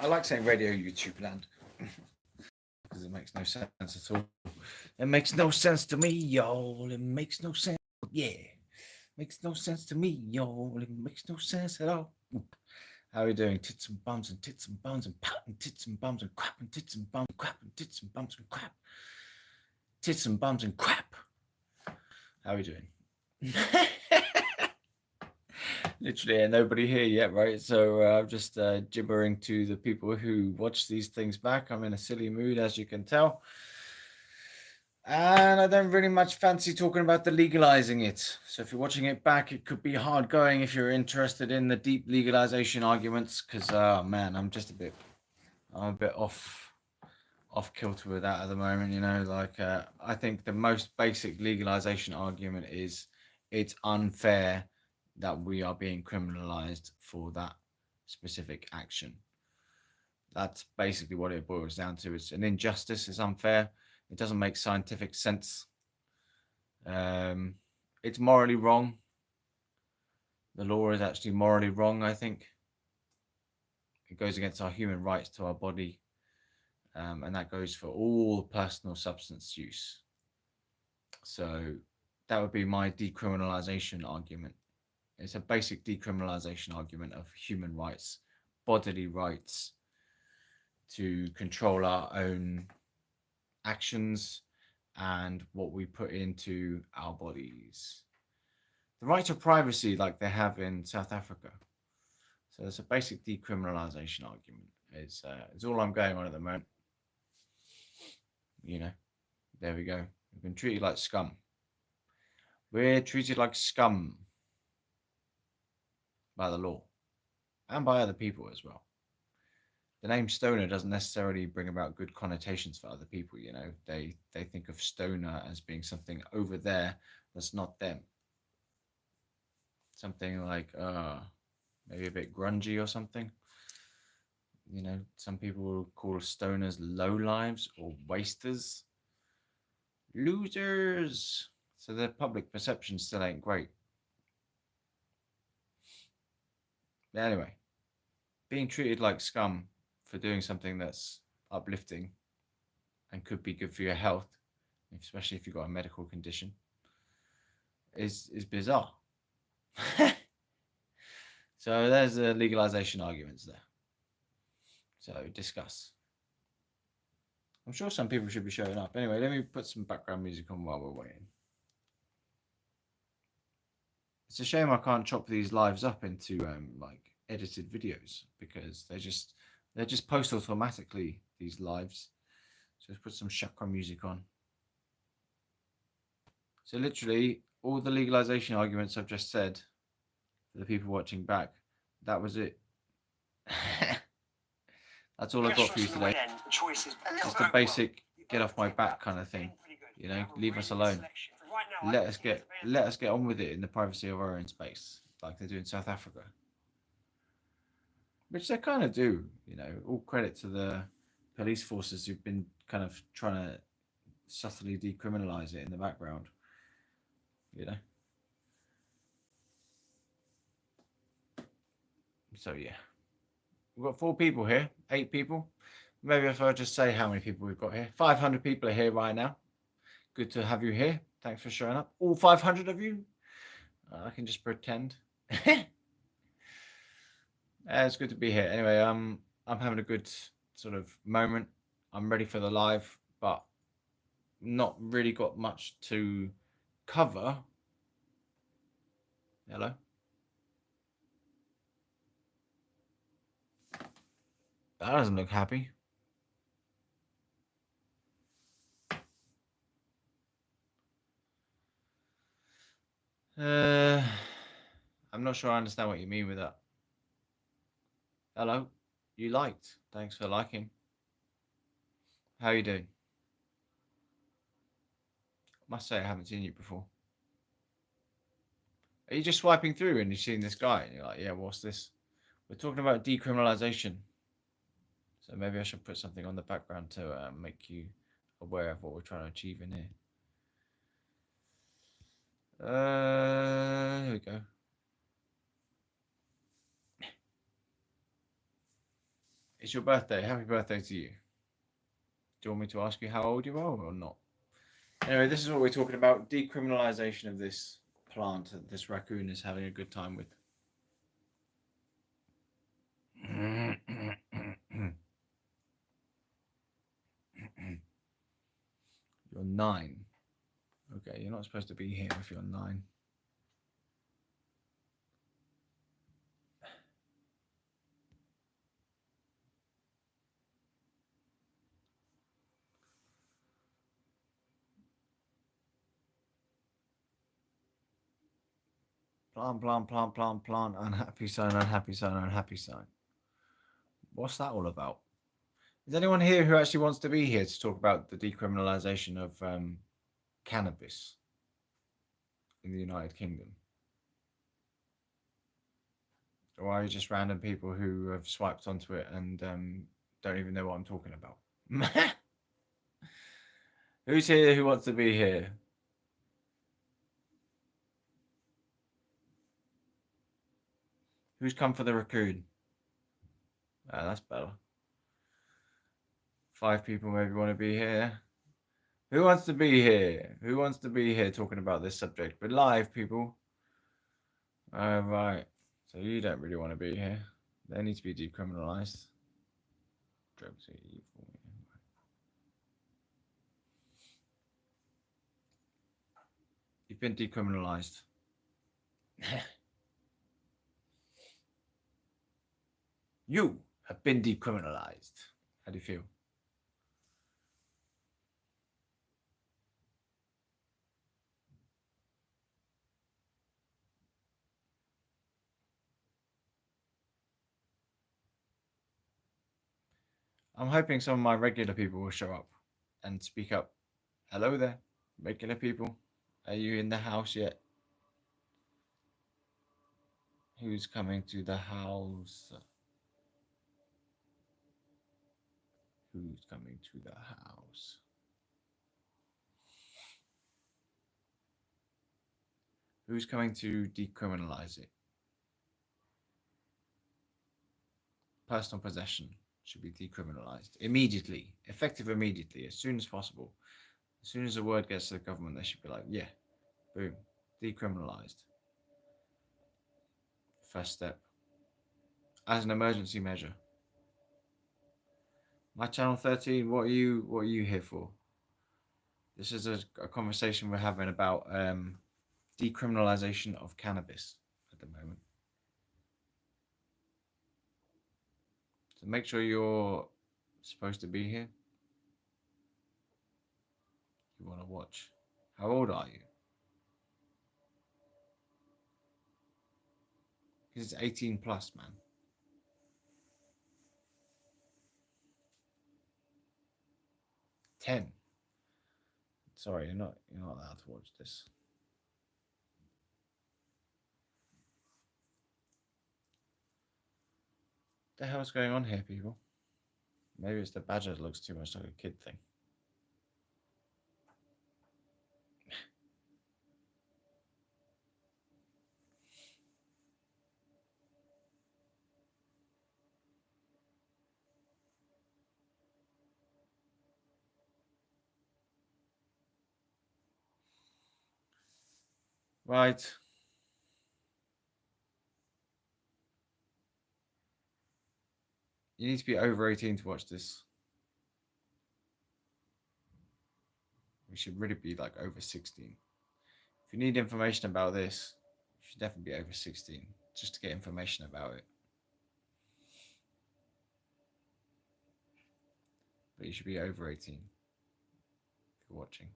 like saying radio YouTube land because it makes no sense at all. It makes no sense to me, y'all. It makes no sense. Yeah. Makes no sense to me, y'all. It makes no sense at all. How are you doing? Tits and bums and tits and bums and pat and tits and bums and crap and tits and bums and crap and tits and bums and crap. Tits and bums and crap. How are you doing? Literally, nobody here yet, right? So I'm just gibbering to the people who watch these things back. I'm in a silly mood, as you can tell. And I don't really much fancy talking about the legalizing it. So if you're watching it back, it could be hard going if you're interested in the deep legalization arguments. Because, man, I'm a bit off kilter with that at the moment. You know, like I think the most basic legalization argument is it's unfair that we are being criminalized for that specific action. That's basically what it boils down to. It's an injustice. It's unfair. It doesn't make scientific sense. It's morally wrong. The law is actually morally wrong, I think. It goes against our human rights to our body. And that goes for all personal substance use. So that would be my decriminalization argument. It's a basic decriminalization argument of human rights, bodily rights to control our own actions and what we put into our bodies. The right to privacy like they have in South Africa. So it's a basic decriminalization argument. It's all I'm going on at the moment. You know, there we go. We've been treated like scum. We're treated like scum by the law and by other people as well. The name stoner doesn't necessarily bring about good connotations for other people, you know. They think of stoner as being something over there that's not them. Something like maybe a bit grungy or something. You know, some people will call stoners low lives or wasters. Losers. So their public perception still ain't great. But anyway, being treated like scum for doing something that's uplifting and could be good for your health, especially if you've got a medical condition, is bizarre. So there's the legalization arguments there. So discuss. I'm sure some people should be showing up. Anyway, let me put some background music on while we're waiting. It's a shame I can't chop these lives up into like edited videos because they just post automatically, these lives. So let's put some chakra music on. So literally all the legalization arguments I've just said for the people watching back, that was it. That's all I've got for you today. Just a basic get off my back kind of thing. You know, leave us alone. Let us get on with it in the privacy of our own space, like they do in South Africa. Which they kind of do, you know. All credit to the police forces who've been kind of trying to subtly decriminalize it in the background, you know. So yeah, we've got 4 people here, 8 people. Maybe if I just say how many people we've got here. 500 people are here right now. Good to have you here. Thanks for showing up. All 500 of you. I can just pretend. It's good to be here. Anyway, I'm having a good sort of moment. I'm ready for the live, but not really got much to cover. Hello. That doesn't look happy. I'm not sure I understand what you mean with that. Hello. You liked. Thanks for liking. How are you doing? I must say I haven't seen you before. Are you just swiping through and you've seen this guy and you're like, yeah, what's this? We're talking about decriminalization. So maybe I should put something on the background to make you aware of what we're trying to achieve in here. Here we go. It's your birthday. Happy birthday to you. Do you want me to ask you how old you are or not? Anyway, this is what we're talking about. Decriminalisation of this plant that this raccoon is having a good time with. You're 9. Okay, you're not supposed to be here if you're 9. Plant. Unhappy sign, unhappy sign, unhappy sign. What's that all about? Is anyone here who actually wants to be here to talk about the decriminalisation of cannabis in the United Kingdom? Or are you just random people who have swiped onto it and don't even know what I'm talking about? Who's here who wants to be here? Who's come for the raccoon? That's better. 5 people maybe want to be here. Who wants to be here? Who wants to be here talking about this subject? But live, people. Right. So you don't really want to be here. They need to be decriminalised. Drugs are evil. You've been decriminalised. You have been decriminalised. How do you feel? I'm hoping some of my regular people will show up and speak up. Hello there, regular people. Are you in the house yet? Who's coming to the house? Who's coming to the house? Who's coming to decriminalise it? Personal possession should be decriminalised immediately, effective immediately, as soon as possible. As soon as the word gets to the government, they should be like, yeah, boom, decriminalised. First step. As an emergency measure. My channel 13, what are you here for? This is a conversation we're having about decriminalisation of cannabis at the moment. So make sure you're supposed to be here. You want to watch. How old are you? Because it's 18 plus, man. 10. Sorry, you're not allowed to watch this. What the hell's going on here, people? Maybe it's the badger that looks too much like a kid thing. Right. You need to be over 18 to watch this. We should really be like over 16. If you need information about this, you should definitely be over 16 just to get information about it. But you should be over 18 if you're watching.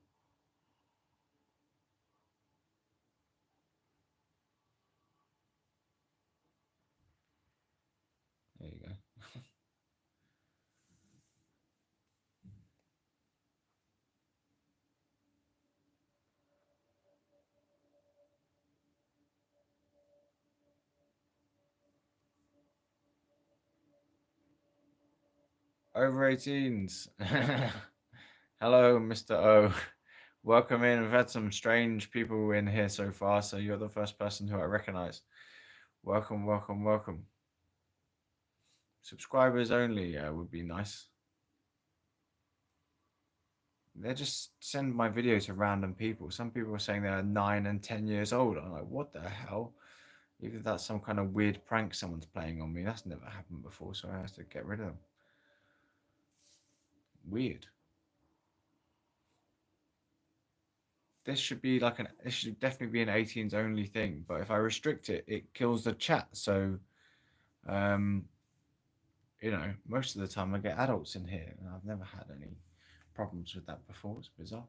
There you go. Over 18s. Hello, Mr. O. Welcome in. We've had some strange people in here so far, so you're the first person who I recognize. Welcome, welcome, welcome. Subscribers only would be nice. They just send my video to random people. Some people are saying they're 9 and 10 years old. I'm like, what the hell? Either that's some kind of weird prank someone's playing on me. That's never happened before, so I have to get rid of them. Weird. This should be like this should definitely be an 18s only thing, but if I restrict it, it kills the chat. So, you know, most of the time I get adults in here, and I've never had any problems with that before. It's bizarre.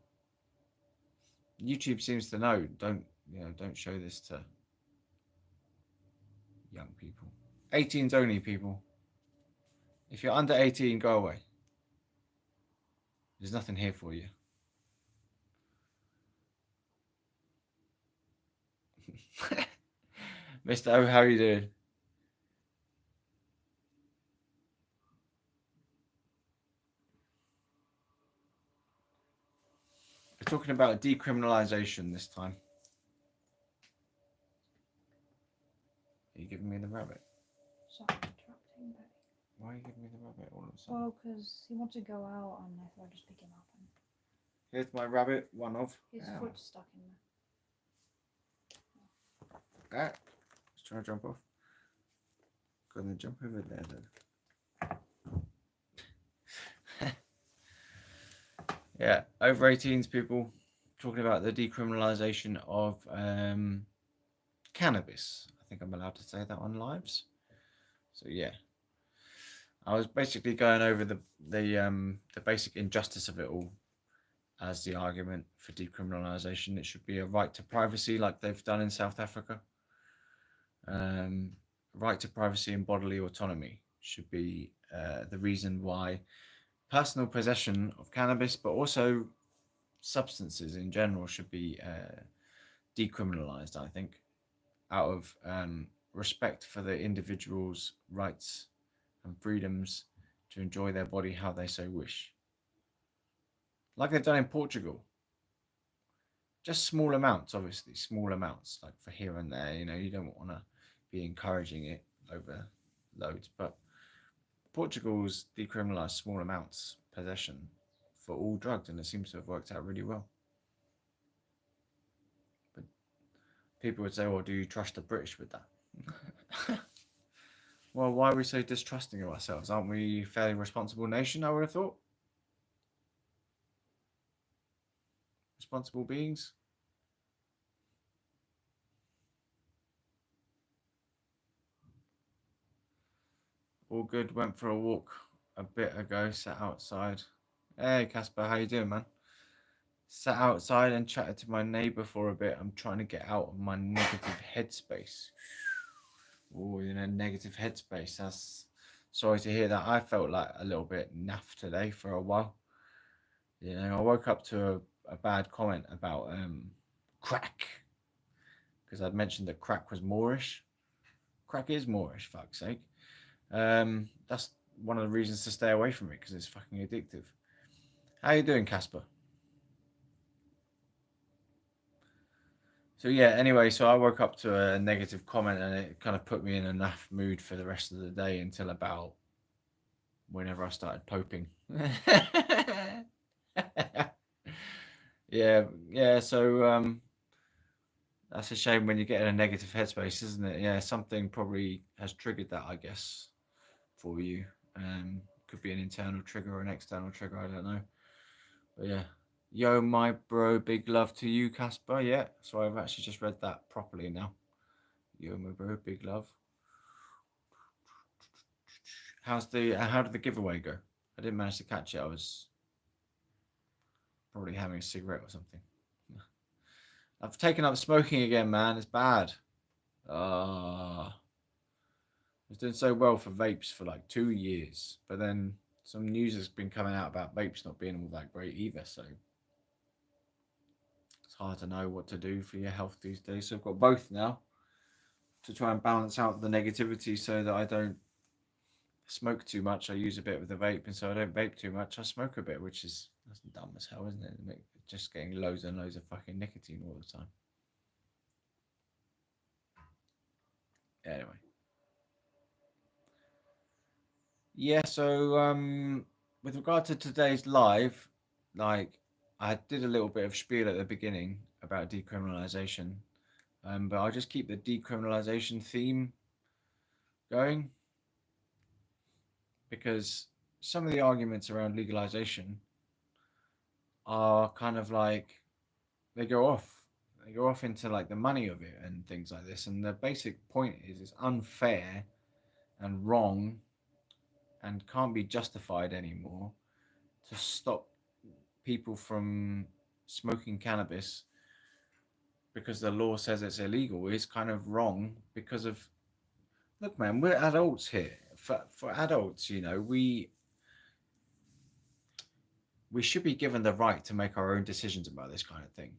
YouTube seems to know, don't show this to young people. 18s only, people. If you're under 18, go away. There's nothing here for you. Mr. O, how are you doing? We're talking about decriminalisation this time. Are you giving me the rabbit? Sorry, interrupting, but... Why are you giving me the rabbit all of a sudden? Well, because he wants to go out and I thought I'd just pick him up. And... Here's my rabbit, one of. His foot's stuck in Ah, there. let's try to jump off. Gonna jump over there then. Yeah, over 18s people, talking about the decriminalisation of cannabis. I think I'm allowed to say that on lives. So yeah, I was basically going over the basic injustice of it all as the argument for decriminalisation. It should be a right to privacy, like they've done in South Africa. Right to privacy and bodily autonomy should be the reason why personal possession of cannabis, but also substances in general, should be decriminalised, I think, out of respect for the individual's rights and freedoms to enjoy their body how they so wish. Like they've done in Portugal. Just small amounts, obviously, small amounts, like for here and there. You know, you don't want to be encouraging it over loads, but Portugal's decriminalised small amounts possession for all drugs, and it seems to have worked out really well. But people would say, well, do you trust the British with that? Well, why are we so distrusting of ourselves? Aren't we a fairly responsible nation, I would have thought? Responsible beings? All good, went for a walk a bit ago, sat outside. Hey Casper, how you doing, man? Sat outside and chatted to my neighbour for a bit. I'm trying to get out of my negative headspace. Oh, you know, negative headspace. That's sorry to hear that. I felt like a little bit naff today for a while. You know, I woke up to a bad comment about crack, because I'd mentioned that crack was Moorish. Crack is Moorish, fuck's sake. That's one of the reasons to stay away from it, because it's fucking addictive. How you doing, Casper? So yeah, anyway, so I woke up to a negative comment and it kind of put me in a naff mood for the rest of the day until about whenever I started poping. yeah, so that's a shame when you get in a negative headspace, isn't it? Yeah, something probably has triggered that, I guess, for you. Could be an internal trigger or an external trigger, I don't know. But yeah. Yo, my bro, big love to you, Casper. Yeah, so I've actually just read that properly now. Yo, my bro, big love. How did the giveaway go? I didn't manage to catch it. I was probably having a cigarette or something. I've taken up smoking again, man. It's bad. I was doing so well for vapes for like 2 years, but then some news has been coming out about vapes not being all that great either, so it's hard to know what to do for your health these days. So I've got both now to try and balance out the negativity so that I don't smoke too much. I use a bit with the vape, and so I don't vape too much. I smoke a bit, which is that's dumb as hell, isn't it? Just getting loads and loads of fucking nicotine all the time. Anyway. Yeah, so with regard to today's live, like I did a little bit of spiel at the beginning about decriminalisation, but I'll just keep the decriminalisation theme going because some of the arguments around legalisation are kind of like they go off. They go off into like the money of it and things like this. And the basic point is it's unfair and wrong and can't be justified anymore to stop people from smoking cannabis because the law says it's illegal is kind of wrong because of look man, we're adults here. For adults, you know, we should be given the right to make our own decisions about this kind of thing.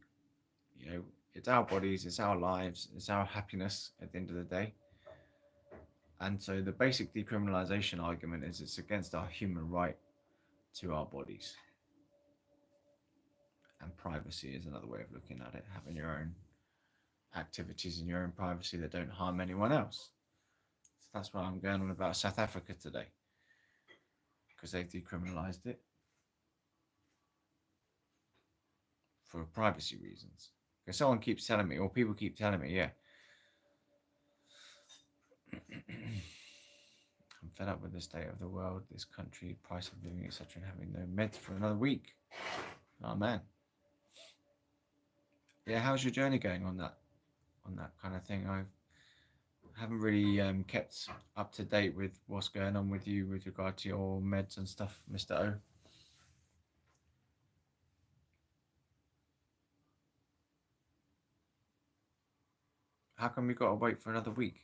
You know, it's our bodies, it's our lives, it's our happiness at the end of the day. And so the basic decriminalisation argument is it's against our human right to our bodies. And privacy is another way of looking at it, having your own activities in your own privacy that don't harm anyone else. So that's why I'm going on about South Africa today, because they've decriminalised it for privacy reasons. Because someone keeps telling me, or people keep telling me, yeah, I'm fed up with the state of the world, this country, price of living, etc., and having no meds for another week. Oh man. Yeah, how's your journey going on that kind of thing? I haven't really kept up to date with what's going on with you with regard to your meds and stuff, Mr. O. How come we got to wait for another week?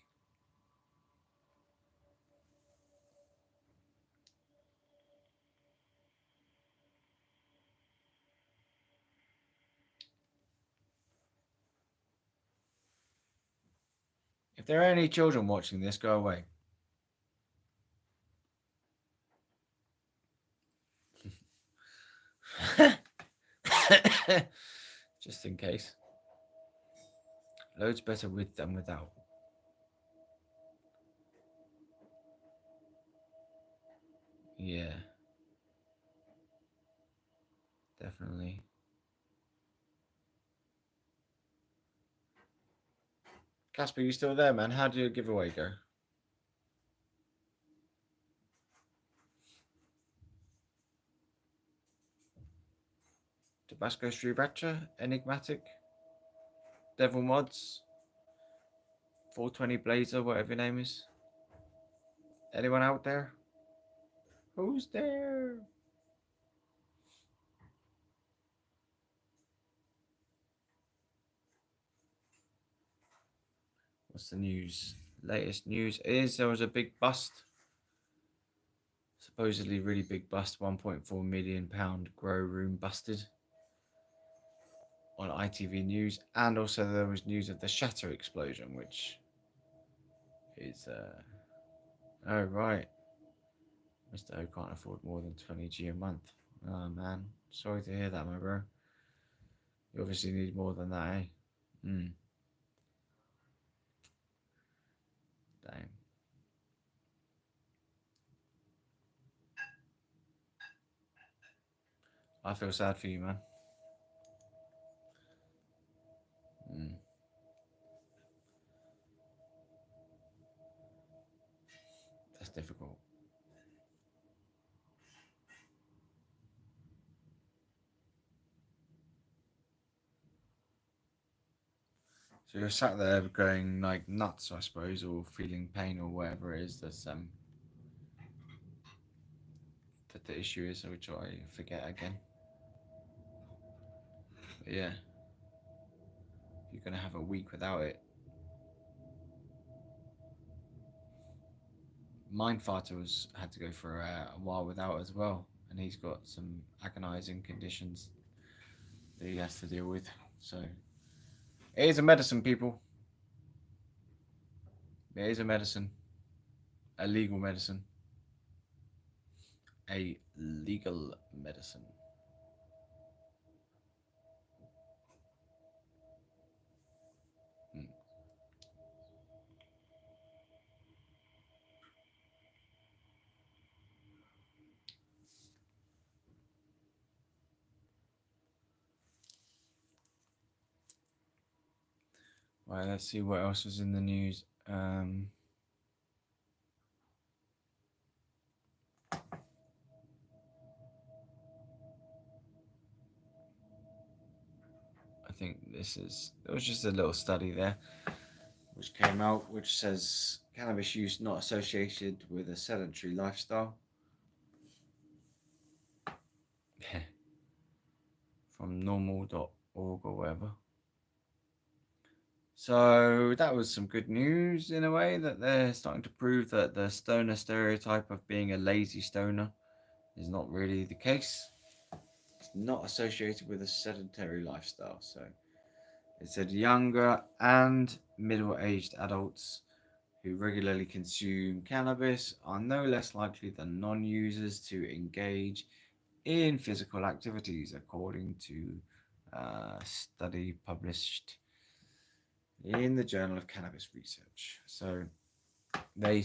If there are any children watching this, go away. Just in case. Loads better with than without. Yeah, definitely. Casper, you still there, man? How did your giveaway go? Tabasco Sriracha, Enigmatic, Devil Mods, 420 Blazer, whatever your name is. Anyone out there? Who's there? What's the news? Latest news is there was a big bust. Supposedly really big bust, £1.4 million grow room busted on ITV News, and also there was news of the Shatter explosion, which is oh right, Mr. O can't afford more than 20G a month. Oh man, sorry to hear that, my bro. You obviously need more than that, eh? Damn. I feel sad for you, man. That's difficult. So you're sat there going like nuts, I suppose, or feeling pain or whatever it is that's that the issue is, which I forget again. But yeah, you're gonna have a week without it. Mindfighter had to go for a while without as well, and he's got some agonising conditions that he has to deal with. So it is a medicine, people. It is a medicine, a legal medicine, a legal medicine. Mm. Right, let's see what else was in the news. I think there was just a little study there which came out which says cannabis use not associated with a sedentary lifestyle. From normal.org or whatever. So that was some good news in a way, that they're starting to prove that the stoner stereotype of being a lazy stoner is not really the case. It's not associated with a sedentary lifestyle. So it said younger and middle-aged adults who regularly consume cannabis are no less likely than non-users to engage in physical activities, according to a study published in the Journal of Cannabis Research. So they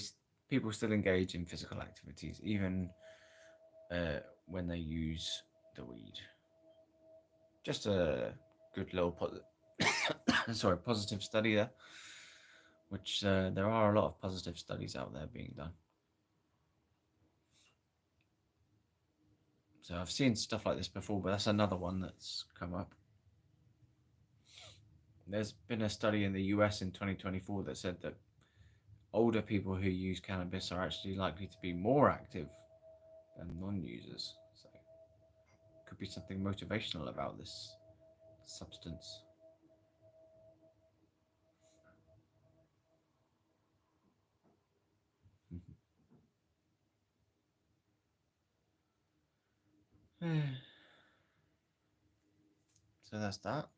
people still engage in physical activities even when they use the weed. Just a good little positive study there. Which there are a lot of positive studies out there being done. So I've seen stuff like this before, but that's another one that's come up. There's been a study in the US in 2024 that said that older people who use cannabis are actually likely to be more active than non-users. So could be something motivational about this substance. So that's that.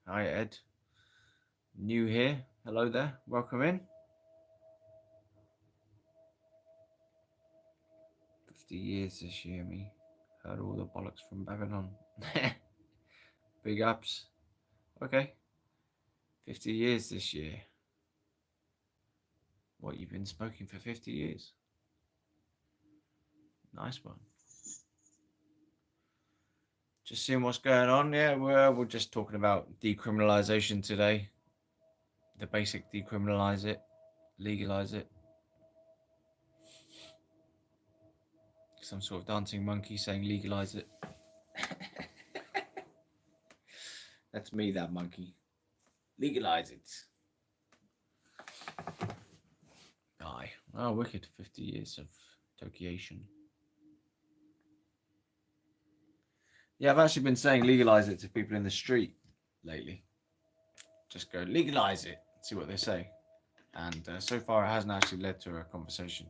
Hi Ed. New here. Hello there. Welcome in. 50 years this year, me. Heard all the bollocks from Babylon. Big ups. Okay. 50 years this year. What, you've been smoking for 50 years? Nice one. Just seeing what's going on. Yeah, we're just talking about decriminalisation today. The basic decriminalise it, legalise it. Some sort of dancing monkey saying legalise it. That's me, that monkey. Legalise it. Aye. Oh, wicked. 50 years of tokiation. Yeah, I've actually been saying legalise it to people in the street lately. Just go legalise it, see what they say. And so far it hasn't actually led to a conversation.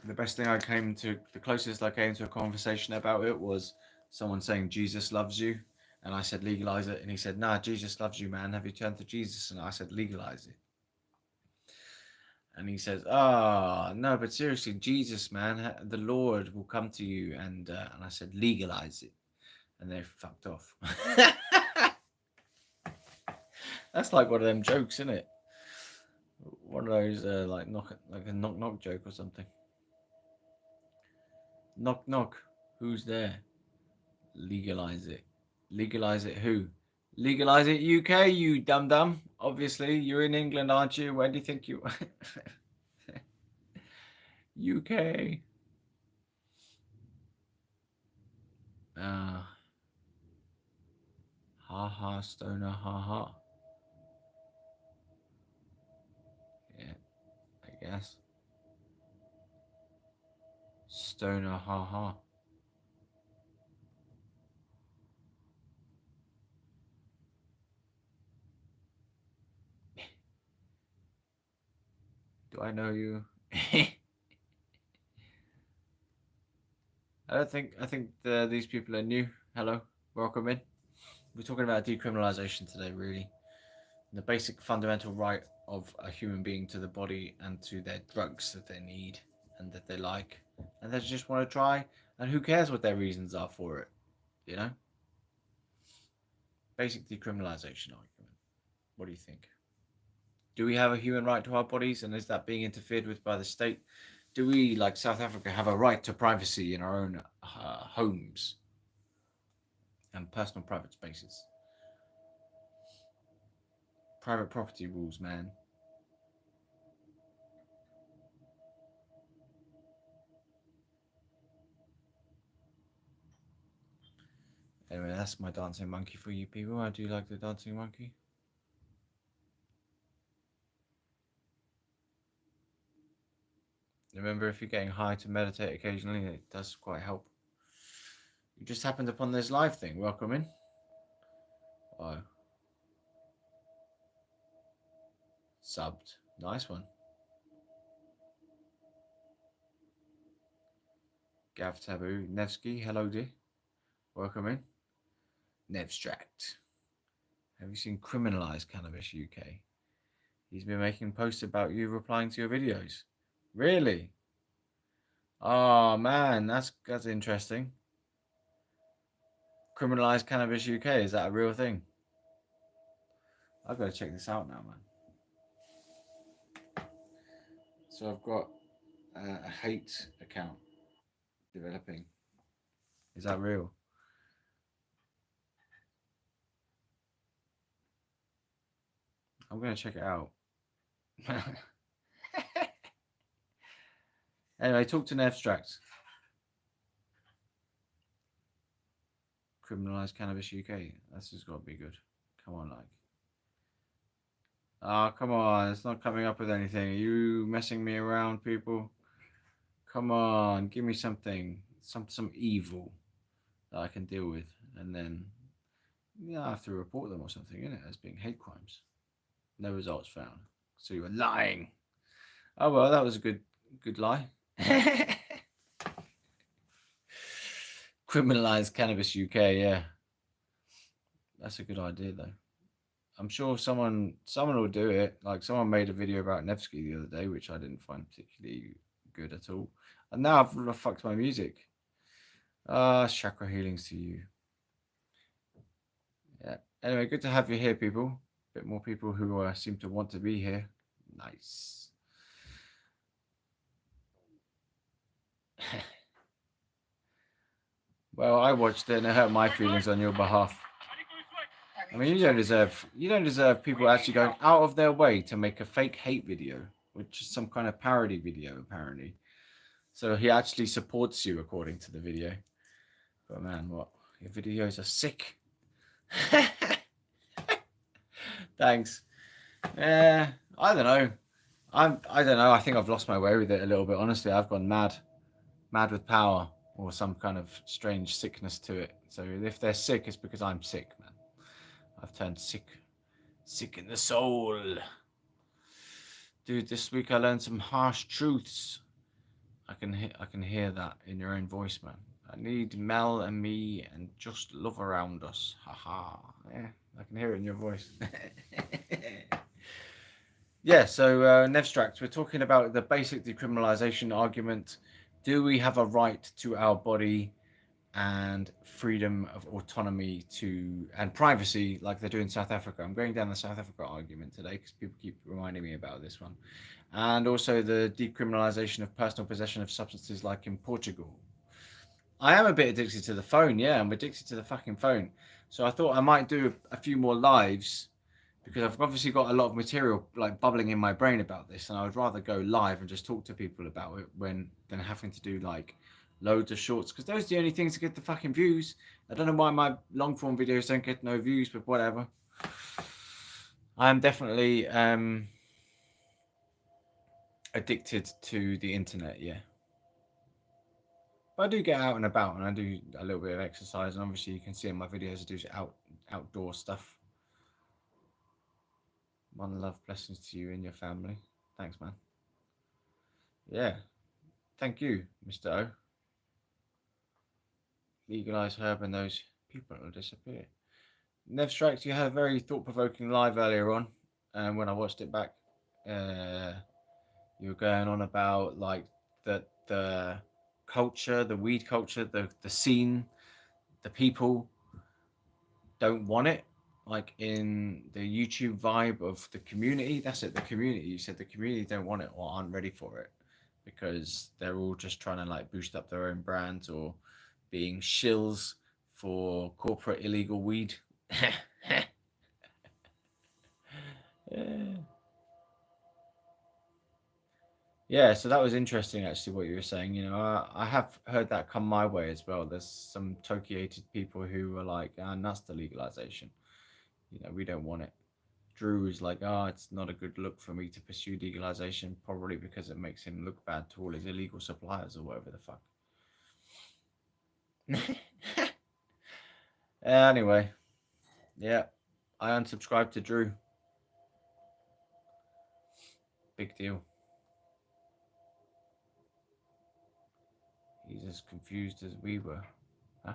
The closest I came to a conversation about it was someone saying Jesus loves you. And I said, legalise it. And he said, nah, Jesus loves you, man. Have you turned to Jesus? And I said, legalise it. And he says, no, but seriously, Jesus, man, the Lord will come to you. And I said, legalise it. And they fucked off. That's like one of them jokes, isn't it? One of those like a knock joke or something. Knock knock. Who's there? Legalise it. Legalise it who? Legalise it UK, you dum dum. Obviously, you're in England, aren't you? Where do you think you UK. Ha ha stoner ha ha. Yeah, I guess. Stoner ha ha. Do I know you? I think these people are new. Hello, welcome in. We're talking about decriminalisation today, really. The basic fundamental right of a human being to the body and to their drugs that they need and that they like and they just want to try, and who cares what their reasons are for it, you know? Basic decriminalisation argument. What do you think? Do we have a human right to our bodies, and is that being interfered with by the state? do we, like South Africa, have a right to privacy in our own homes and personal private spaces? Private property rules, man. Anyway, that's my dancing monkey for you people. I do like the dancing monkey. Remember, if you're getting high, to meditate occasionally. It does quite help. You just happened upon this live thing. Welcome in. Oh, subbed. Nice one. Gav Taboo. Nevsky. Hello, dear. Welcome in. Nevstract. Have you seen Criminalise Cannabis UK? He's been making posts about you replying to your videos. Really? Oh man, that's interesting. Criminalise Cannabis UK, is that a real thing? I've got to check this out now, man. So I've got a hate account developing. Is that real? I'm going to check it out. Anyway, talk to Nevstract. Criminalise Cannabis UK. This has got to be good. Come on, like. Oh, come on. It's not coming up with anything. Are you messing me around, people? Come on. Give me something. Some evil that I can deal with. And then I have to report them or something, innit? As being hate crimes. No results found. So you were lying. Oh, well, that was a good lie. Criminalise Cannabis UK, yeah. That's a good idea, though. I'm sure someone will do it. Like, someone made a video about Nevsky the other day, which I didn't find particularly good at all. And now I've fucked my music. Chakra healings to you. Yeah. Anyway, good to have you here, people. A bit more people who seem to want to be here. Nice. Well, I watched it and it hurt my feelings on your behalf. I mean, you don't deserve people actually going out of their way to make a fake hate video, which is some kind of parody video, apparently. So he actually supports you, according to the video. But man, what? Your videos are sick. Thanks. Yeah, I don't know. I don't know. I think I've lost my way with it a little bit. Honestly, I've gone mad with power, or some kind of strange sickness to it. So if they're sick, it's because I'm sick, man. I've turned sick in the soul. Dude, this week I learned some harsh truths. I can hear that in your own voice, man. I need Mel and me and just love around us. Haha. Yeah, I can hear it in your voice. Yeah, so Nevstract, we're talking about the basic decriminalisation argument. Do we have a right to our body and freedom of autonomy and privacy like they do in South Africa? I'm going down the South Africa argument today because people keep reminding me about this one. And also the decriminalisation of personal possession of substances like in Portugal. I am a bit addicted to the phone. Yeah, I'm addicted to the fucking phone. So I thought I might do a few more lives because I've obviously got a lot of material like bubbling in my brain about this, and I would rather go live and just talk to people about it than having to do like loads of shorts, because those are the only things that get the fucking views. I don't know why my long form videos don't get no views, but whatever. I'm definitely addicted to the internet, yeah. But I do get out and about, and I do a little bit of exercise, and obviously you can see in my videos I do outdoor stuff. One love, blessings to you and your family. Thanks, man. Yeah. Thank you, Mr. O. Legalise herb and those people will disappear. Nev Strikes, you had a very thought-provoking live earlier on, and when I watched it back, you were going on about like the culture, the weed culture, the scene, the people don't want it. Like in the YouTube vibe of the community, that's it. The community. You said the community don't want it or aren't ready for it. because they're all just trying to like boost up their own brands or being shills for corporate illegal weed. Yeah, so that was interesting actually what you were saying. You know, I have heard that come my way as well. There's some Tokyo-ated people who were like, ah, nuts to legalization. You know, we don't want it. Drew is like, ah, it's not a good look for me to pursue legalization, probably because it makes him look bad to all his illegal suppliers or whatever the fuck. Anyway, yeah, I unsubscribed to Drew. Big deal. He's as confused as we were. Huh?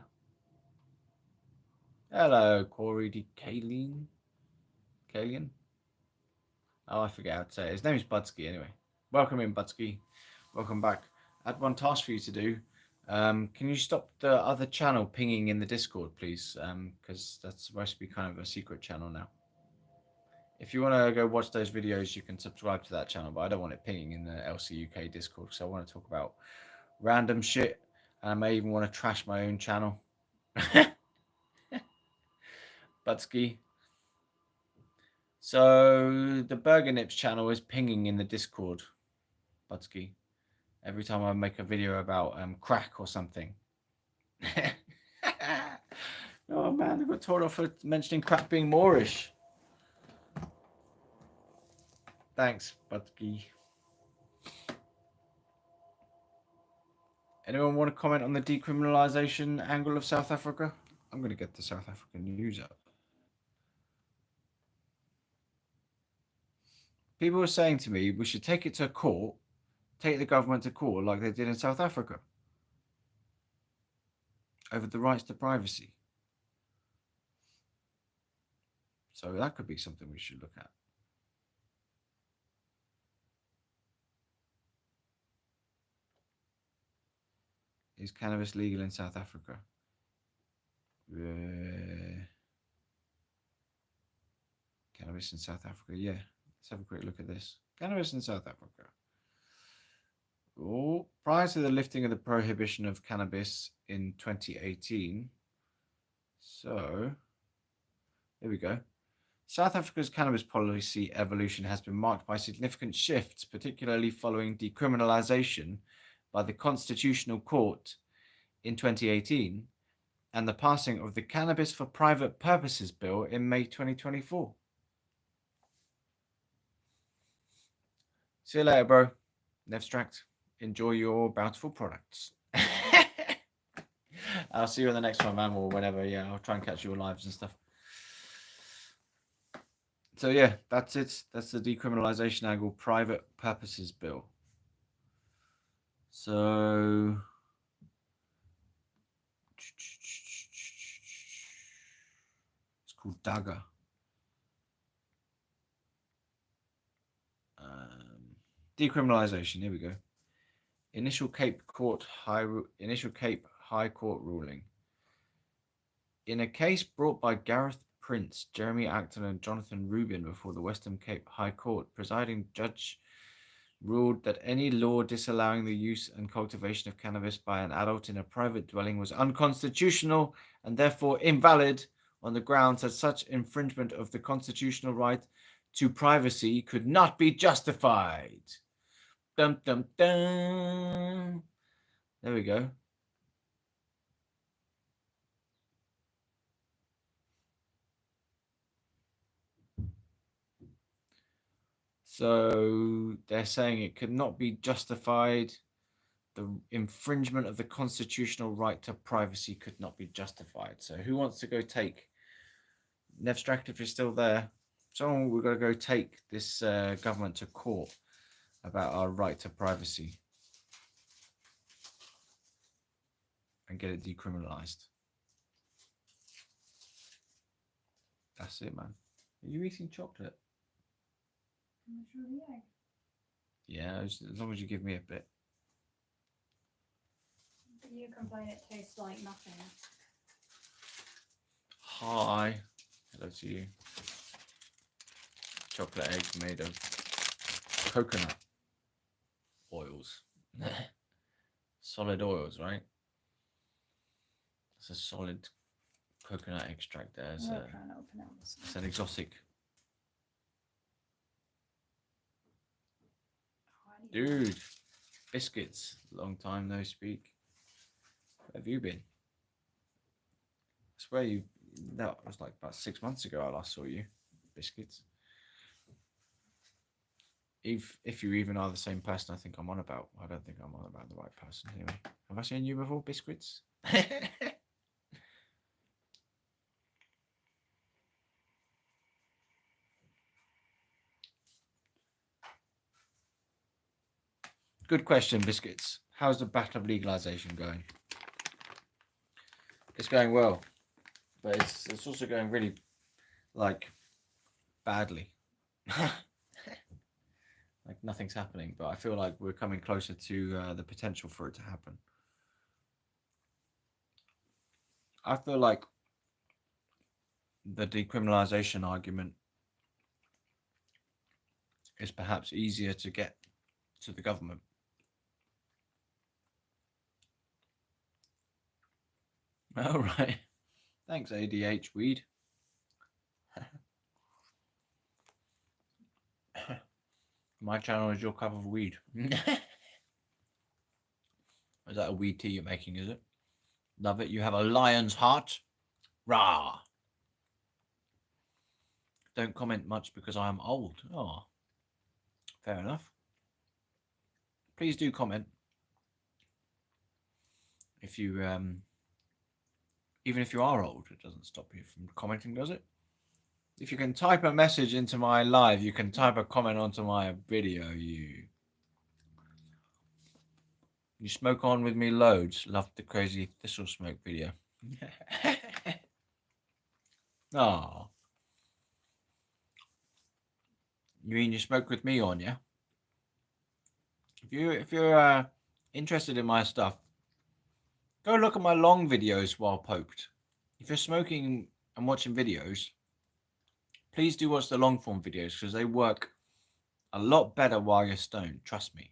Hello, Corey D. Kalian. Kalian? Oh, I forget how to say it. His name is Budsky anyway. Welcome in, Budsky. Welcome back. I had one task for you to do. Can you stop the other channel pinging in the Discord, please? Because that's supposed to be kind of a secret channel now. If you want to go watch those videos, you can subscribe to that channel, but I don't want it pinging in the LCUK Discord because I want to talk about random shit. And I may even want to trash my own channel. Budsky. So the Burger Nips channel is pinging in the Discord, Budsky. Every time I make a video about crack or something. Oh man, I got told off for mentioning crack being Moorish. Thanks, Budsky. Anyone want to comment on the decriminalisation angle of South Africa? I'm going to get the South African news up. People were saying to me we should take it to court, take the government to court like they did in South Africa over the rights to privacy. So that could be something we should look at. Is cannabis legal in South Africa? Cannabis in South Africa, yeah. Let's have a quick look at this. Cannabis in South Africa. Oh, prior to the lifting of the prohibition of cannabis in 2018. So, here we go. South Africa's cannabis policy evolution has been marked by significant shifts, particularly following decriminalisation by the Constitutional Court in 2018 and the passing of the Cannabis for Private Purposes Bill in May 2024. See you later, bro. Nevstract. Enjoy your bountiful products. I'll see you in the next one, man, or whenever. Yeah, I'll try and catch your lives and stuff. So yeah, that's it. That's the decriminalisation angle, private purposes bill. So it's called Dagger. Decriminalisation. Here we go. Initial Cape High Court ruling. In a case brought by Gareth Prince, Jeremy Acton, and Jonathan Rubin before the Western Cape High Court, presiding judge ruled that any law disallowing the use and cultivation of cannabis by an adult in a private dwelling was unconstitutional and therefore invalid on the grounds that such infringement of the constitutional right to privacy could not be justified. Dum, dum, dum. There we go. So they're saying it could not be justified. The infringement of the constitutional right to privacy could not be justified. So who wants to go take Nevstract, if you're still there? Someone, we've got to go take this government to court about our right to privacy and get it decriminalized. That's it, man. Are you eating chocolate? Yeah, as long as you give me a bit. But you complain it tastes like nothing. Hi. Hello to you. Chocolate eggs made of coconut oils. Solid oils, right? It's a solid coconut extract there. I'm gonna try and open it on this It's side. an exotic. Oh, I need Dude, biscuits. Long time no speak. Where have you been? I swear you. That was like about 6 months ago I last saw you. Biscuits. If you even are the same person I think I'm on about, I don't think I'm on about the right person anyway. Have I seen you before, biscuits? Good question, biscuits. How's the battle of legalization going? It's going well, but it's also going really like badly. Like nothing's happening, but I feel like we're coming closer to the potential for it to happen. I feel like the decriminalization argument is perhaps easier to get to the government. All right. Thanks, ADH weed. My channel is your cup of weed. Is that a weed tea you're making, is it? Love it. You have a lion's heart. Rah. Don't comment much because I am old. Oh, fair enough. Please do comment. If you, even if you are old, it doesn't stop you from commenting, does it? If you can type a message into my live, you can type a comment onto my video. You smoke on with me loads. Love the crazy thistle smoke video. Oh. You mean you smoke with me on, yeah? If you're interested in my stuff, go look at my long videos while poked. If you're smoking and watching videos, please do watch the long form videos because they work a lot better while you're stoned. Trust me.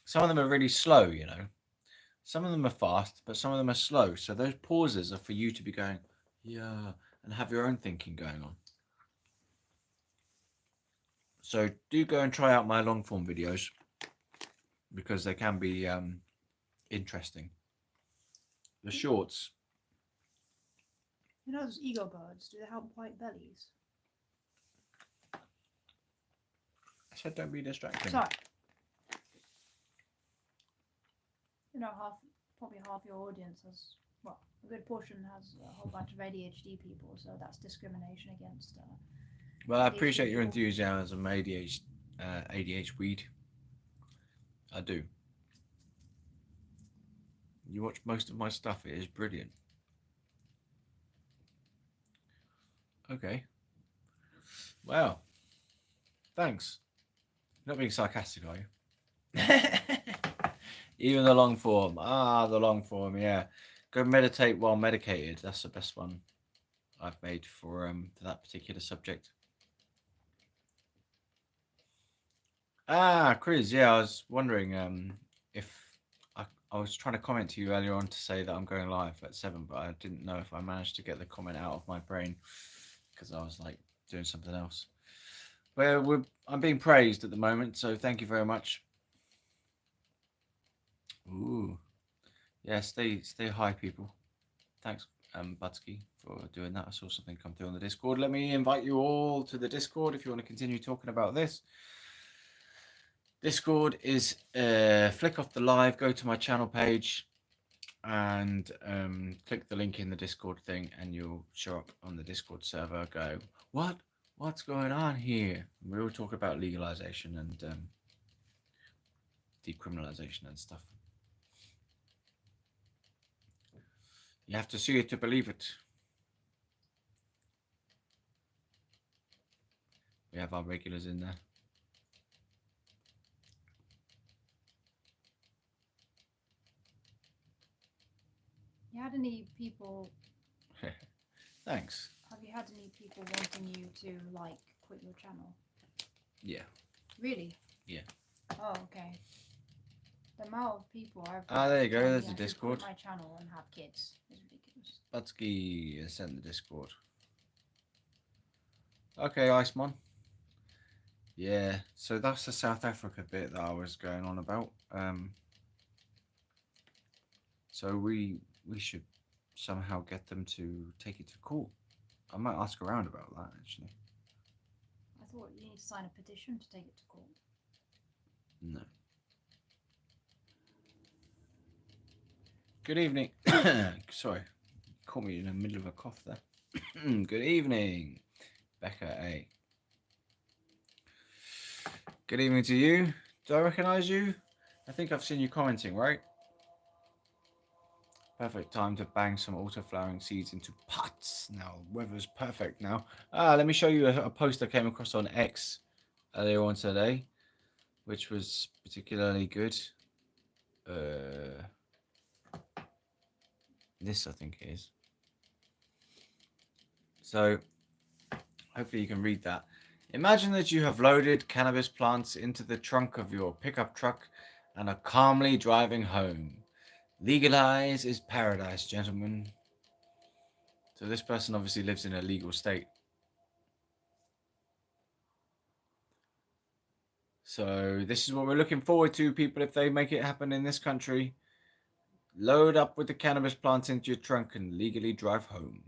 Some of them are really slow, you know. Some of them are fast, but some of them are slow. So those pauses are for you to be going, yeah, and have your own thinking going on. So do go and try out my long form videos because they can be interesting. The shorts. You know those ego birds, do they help white bellies? I said don't be distracting. Sorry. You know, probably half your audience has, well, a good portion has a whole bunch of ADHD people, so that's discrimination against. Well, I ADHD appreciate your people. enthusiasm, ADH weed. I do. You watch most of my stuff, it is brilliant. Okay. Wow. Thanks. You're not being sarcastic, are you? Even the long form. Ah, the long form, yeah. Go meditate while medicated. That's the best one I've made for that particular subject. Ah, Chris, yeah, I was wondering if I was trying to comment to you earlier on to say that I'm going live at 7, but I didn't know if I managed to get the comment out of my brain because I was like doing something else. Well, I'm being praised at the moment, so thank you very much. Ooh, yeah, stay high, people. Thanks, Butsky, for doing that. I saw something come through on the Discord. Let me invite you all to the Discord if you want to continue talking about this. Discord is flick off the live, go to my channel page, and click the link in the Discord thing, and you'll show up on the Discord server. Go, what's going on here? We all talk about legalization and decriminalization and stuff. You have to see it to believe it. We have our regulars in there. You had any people? Thanks. Have you had any people wanting you to like quit your channel? Yeah. Really? Yeah. Oh, okay. The amount of people I've Ah, there you go. telling There's me the I should Discord. quit my channel and have kids is ridiculous. Butsky has sent the Discord. Okay, Icemon. Yeah, so that's the South Africa bit that I was going on about. So we should somehow get them to take it to court. I might ask around about that actually. I thought you need to sign a petition to take it to court. No. Good evening. Sorry, caught me in the middle of a cough there. Good evening, Becca A. Good evening to you. Do I recognise you? I think I've seen you commenting, right? Perfect time to bang some auto-flowering seeds into pots. Now, weather's perfect now. Let me show you a post I came across on X earlier on today, which was particularly good. This, I think it is. So, hopefully you can read that. Imagine that you have loaded cannabis plants into the trunk of your pickup truck and are calmly driving home. Legalise is paradise, gentlemen. So this person obviously lives in a legal state. So this is what we're looking forward to, people, if they make it happen in this country. Load up with the cannabis plants into your trunk and legally drive home.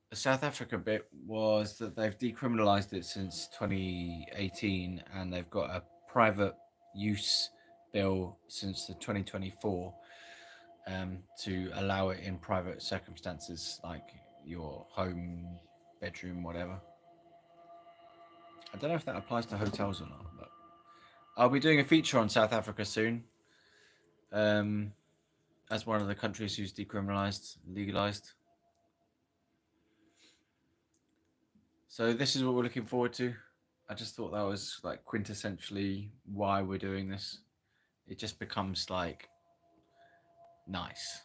The South Africa bit was that they've decriminalised it since 2018 and they've got a private use bill since the 2024 to allow it in private circumstances like your home, bedroom, whatever. I don't know if that applies to hotels or not, but I'll be doing a feature on South Africa soon. As one of the countries who's decriminalised, legalised. So this is what we're looking forward to. I just thought that was like quintessentially why we're doing this. It just becomes like nice.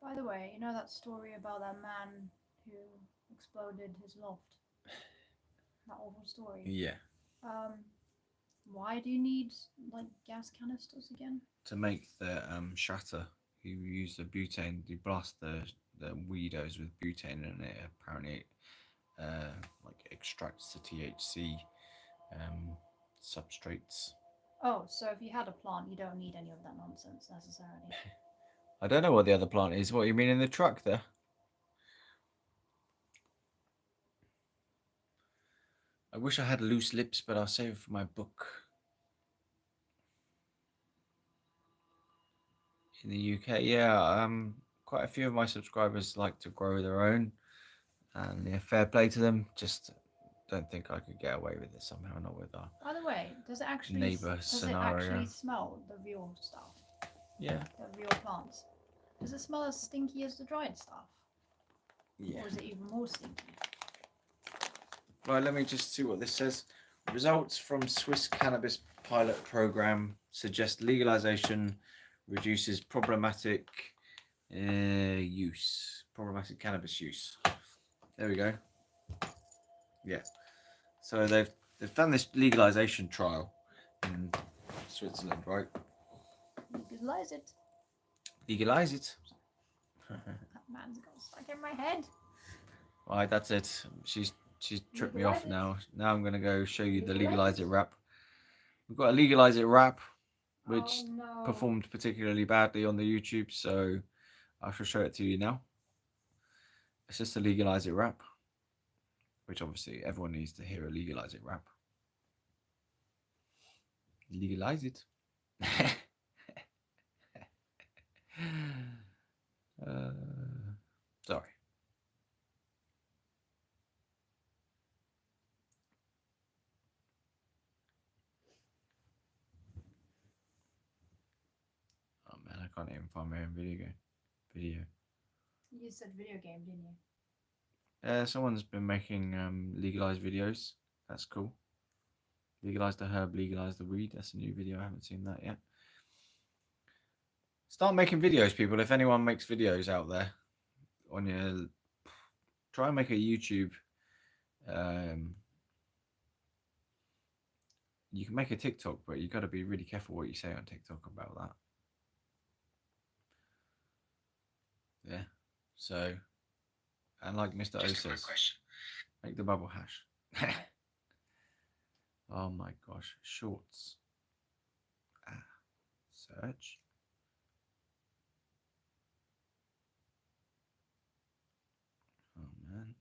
By the way, you know that story about that man who exploded his loft? That awful story. Yeah. Why do you need like gas canisters again? To make the shatter, you use the butane. You blast the weedos with butane, and it apparently like extracts the THC substrates. Oh, so if you had a plant, you don't need any of that nonsense necessarily. I don't know what the other plant is. What you mean in the truck there? I wish I had loose lips, but I'll save it for my book. In the UK, yeah, quite a few of my subscribers like to grow their own, and yeah, fair play to them. Just don't think I could get away with it somehow, not with our By the way, does it neighbour scenario. actually smell the real stuff? Yeah. The real plants. Does it smell as stinky as the dried stuff? Yeah. Or is it even more stinky? Right, let me just see what this says. Results from Swiss cannabis pilot program suggest legalization reduces problematic problematic cannabis use. There we go. Yeah. So they've done this legalization trial in Switzerland, right? Legalize it. Legalize it. That man's got stuck in my head. Right, that's it. She's tripped me off now. Now I'm gonna go show you the legalize it rap. We've got a legalize it rap, which performed particularly badly on the YouTube, so I shall show it to you now. It's just a legalize it rap, which obviously everyone needs to hear a legalize it rap. Legalize it. Sorry. Oh man, I can't even find my own video. You said video game, didn't you? Someone's been making legalized videos. That's cool. Legalize the herb, legalize the weed. That's a new video. I haven't seen that yet. Start making videos, people. If anyone makes videos out there on your, try and make a YouTube. You can make a TikTok, but you got to be really careful what you say on TikTok about that. Yeah. So, and like Mr. O says, make the bubble hash. Oh my gosh, shorts. Search. Oh man.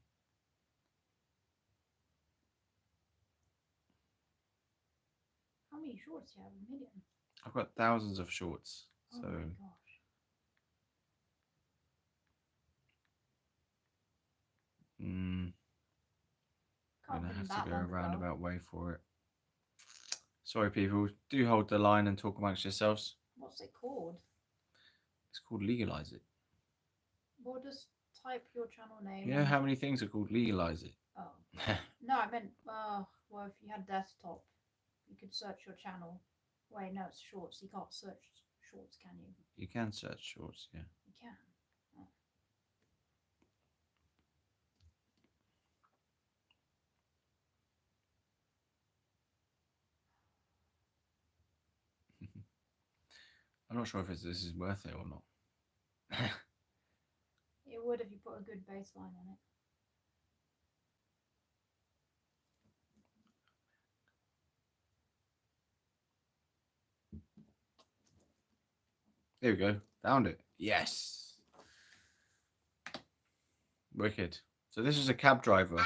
How many shorts do you have? 1 million. I've got thousands of shorts. Oh So my gosh. I'm Can't gonna been have to that go a long ago. roundabout way for it. Sorry, people. Do hold the line and talk amongst yourselves. What's it called? It's called Legalise It. Well, just type your channel name. You know how many things are called Legalise It? Oh. No, I meant, well, if you had desktop, you could search your channel. Wait, no, it's shorts. You can't search shorts, can you? You can search shorts, yeah. You can. Oh. I'm not sure if this is worth it or not. It would if you put a good baseline on it. There we go. Found it. Yes. Wicked. So this is a cab driver.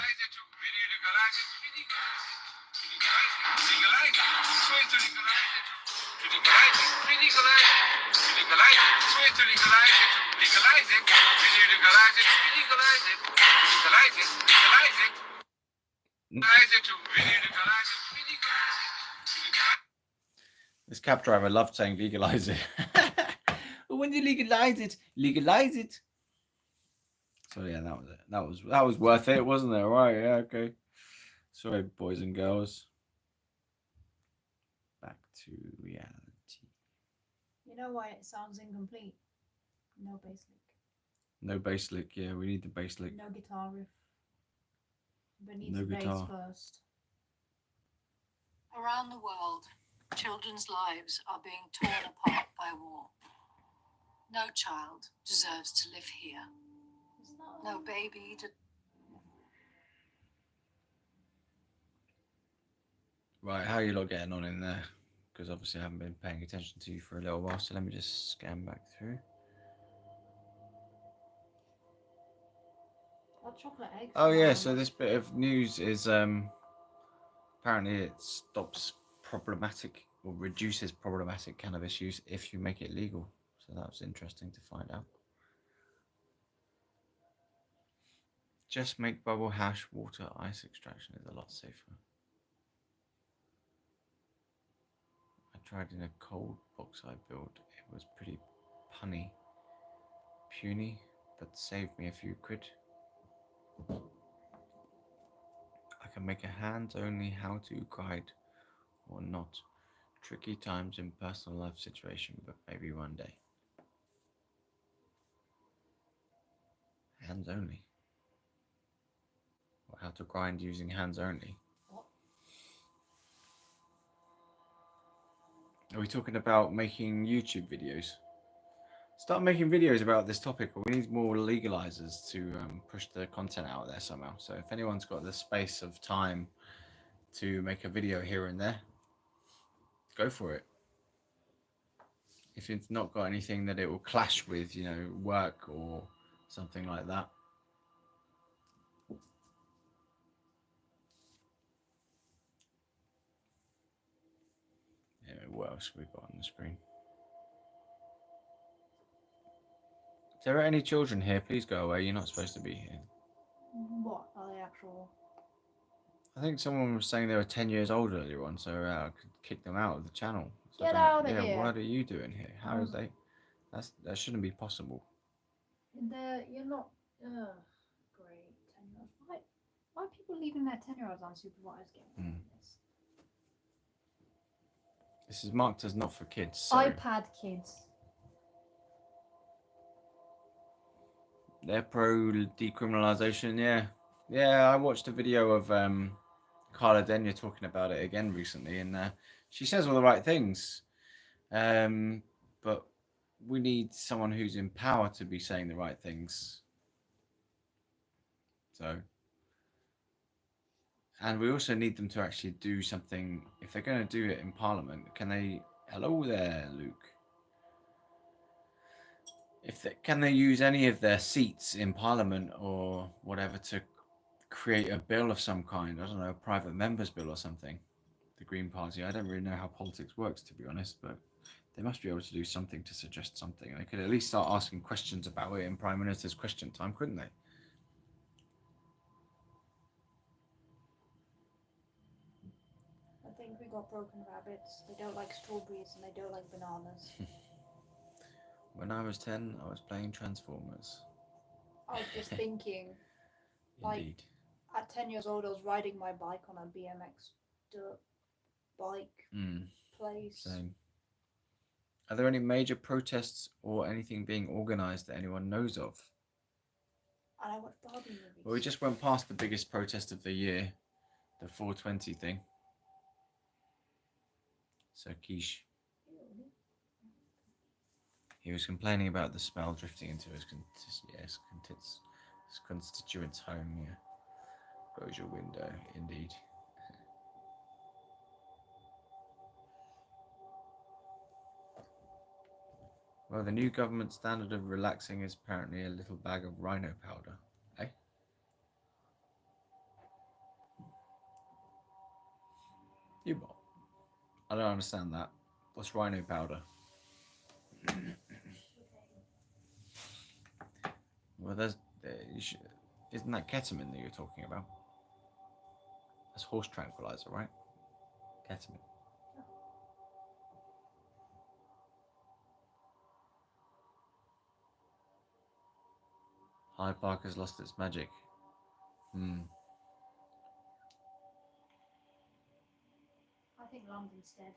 This cab driver loved saying legalize it. When you legalize it, legalize it. So yeah, that was it. That was worth it, wasn't it? Right, yeah, okay. Sorry, boys and girls. Back to reality. You know why it sounds incomplete? No bass lick. No bass lick, yeah, we need the bass lick. No guitar riff. But needs No the bass guitar. first. Around the world, children's lives are being torn apart by war. No child deserves to live here. No baby to... Right, how are you lot getting on in there? Because obviously I haven't been paying attention to you for a little while, so let me just scan back through. That chocolate egg. Oh yeah, so this bit of news is apparently it stops problematic or reduces problematic cannabis use if you make it legal. So that was interesting to find out. Just make bubble hash, water, ice extraction is a lot safer. I tried in a cold box I built. It was pretty punny, puny, but saved me a few quid. I can make a hands-only how-to guide or not. Tricky times in personal life situation, but maybe one day. Hands only. Or how to grind using hands only. What? Are we talking about making YouTube videos? Start making videos about this topic. We need more legalizers to push the content out there somehow. So if anyone's got the space of time to make a video here and there, go for it. If it's not got anything that it will clash with, you know, work or something like that. Yeah, what else have we got on the screen? If there are any children here, please go away. You're not supposed to be here. What are they actual? I think someone was saying they were 10 years old earlier on, so I could kick them out of the channel. So Get out of here! here. What are you doing here? How is they? That shouldn't be possible. You're not. Great. 10-year-olds. Why are people leaving their 10-year-olds unsupervised gaming? This is marked as not for kids. So iPad kids. They're pro decriminalisation, yeah. Yeah, I watched a video of Carla Denyer talking about it again recently, and she says all the right things. But we need someone who's in power to be saying the right things. So, and we also need them to actually do something. If they're going to do it in Parliament, can they? Hello there, Luke. Can they use any of their seats in Parliament or whatever to create a bill of some kind? I don't know, a private member's bill or something. The Green Party. I don't really know how politics works, to be honest, but they must be able to do something to suggest something. They could at least start asking questions about it in Prime Minister's question time, couldn't they? I think we got broken rabbits. They don't like strawberries and they don't like bananas. When I was 10, I was playing Transformers. I was just thinking, like, Indeed. at 10 years old, I was riding my bike on a BMX dirt bike place. Same. Are there any major protests or anything being organised that anyone knows of? And I watch Barbie movies. Well, we just went past the biggest protest of the year, the 420 thing. So Quiche. He was complaining about the smell drifting into his constituent's home. Yeah. Close your window, indeed. Well, the new government standard of relaxing is apparently a little bag of rhino powder. Eh? You what? I don't understand that. What's rhino powder? Well, isn't that ketamine that you're talking about? That's horse tranquilizer, right? Ketamine. Hyde Park has lost its magic. I think London's dead.